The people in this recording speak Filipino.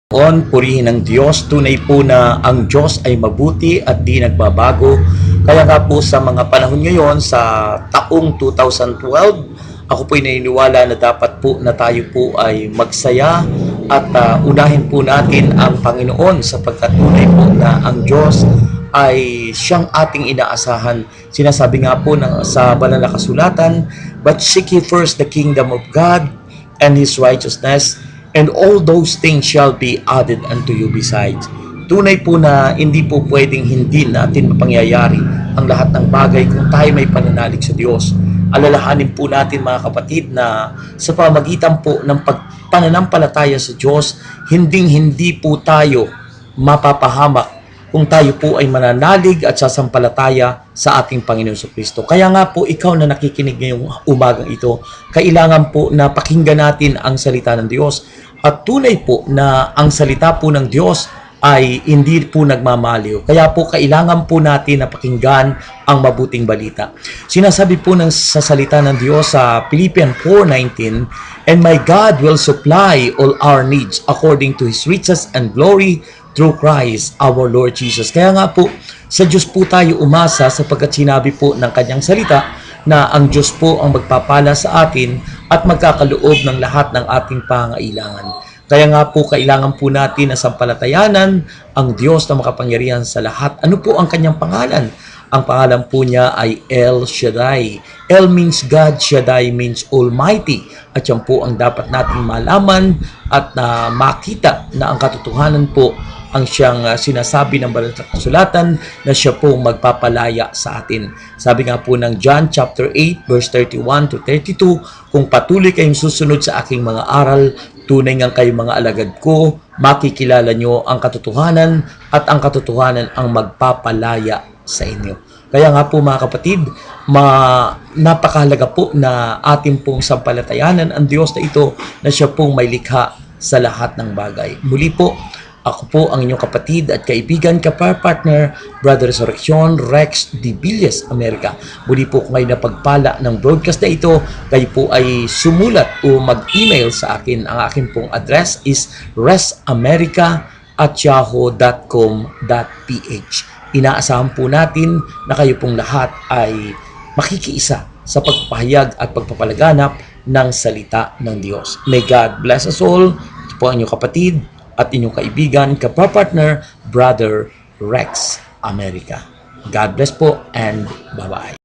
Purihin ng Diyos, tunay po na ang Diyos ay mabuti at di nagbabago. Kaya nga po sa mga panahon ngayon, sa taong 2012, ako po'y naniniwala na dapat po na tayo po ay magsaya at unahin po natin ang Panginoon sapagkat tunay po na ang Diyos ay siyang ating inaasahan. Sinasabi nga po sa banal na kasulatan, "But seek ye first the kingdom of God and His righteousness, and all those things shall be added unto you besides." Tunay po na hindi po pwedeng hindi natin mapangyayari ang lahat ng bagay kung tayo may pananalig sa Diyos. Alalahanin po natin mga kapatid na sa pamagitan po ng pananampalataya sa Diyos, hindi po tayo mapapahamak kung tayo po ay mananalig at sasampalataya sa ating Panginoon Kristo. Kaya nga po ikaw na nakikinig ngayong umagang ito, kailangan po na pakinggan natin ang salita ng Diyos. At tunay po na ang salita po ng Diyos ay hindi po nagmamaliw. Kaya po kailangan po natin na pakinggan ang mabuting balita. Sinasabi po sa salita ng Diyos sa Philippians 4:19, "And my God will supply all our needs according to His riches and glory through Christ our Lord Jesus." Kaya nga po, sa Diyos po tayo umasa sapagkat sinabi po ng kanyang salita na ang Diyos po ang magpapala sa atin at magkakaloob ng lahat ng ating pangailangan. Kaya nga po, kailangan po natin na sampalatayanan ang Diyos na makapangyarihan sa lahat. Ano po ang kanyang pangalan? Ang pangalan po niya ay El Shaddai. El means God, Shaddai means Almighty. At yan po ang dapat nating malaman at makita na ang katotohanan po ang siyang sinasabi ng banal na kasulatan na siya po magpapalaya sa atin. Sabi nga po ng John chapter 8 verse 31 to 32, "Kung patuloy kayong susunod sa aking mga aral, tunay nga kayong mga alagad ko, makikilala nyo ang katotohanan at ang katotohanan ang magpapalaya sa inyo." Kaya nga po mga kapatid, napakahalaga po na ating pong sampalatayanan ang Diyos na ito na siya pong may likha sa lahat ng bagay. Muli po, ako po ang inyong kapatid at kaibigan, partner, Brother Resurrection, Rex D. Villas, America. Muli po kung kayo napagpala ng broadcast na ito, kayo po ay sumulat o mag-email sa akin. Ang akin pong address is resamerica@yahoo.com.ph. Inaasahan po natin na kayo pong lahat ay makikiisa sa pagpahayag at pagpapalaganap ng salita ng Diyos. May God bless us all. Ito po ang inyong kapatid at inyong kaibigan, partner, Brother Rex, America. God bless po and bye-bye.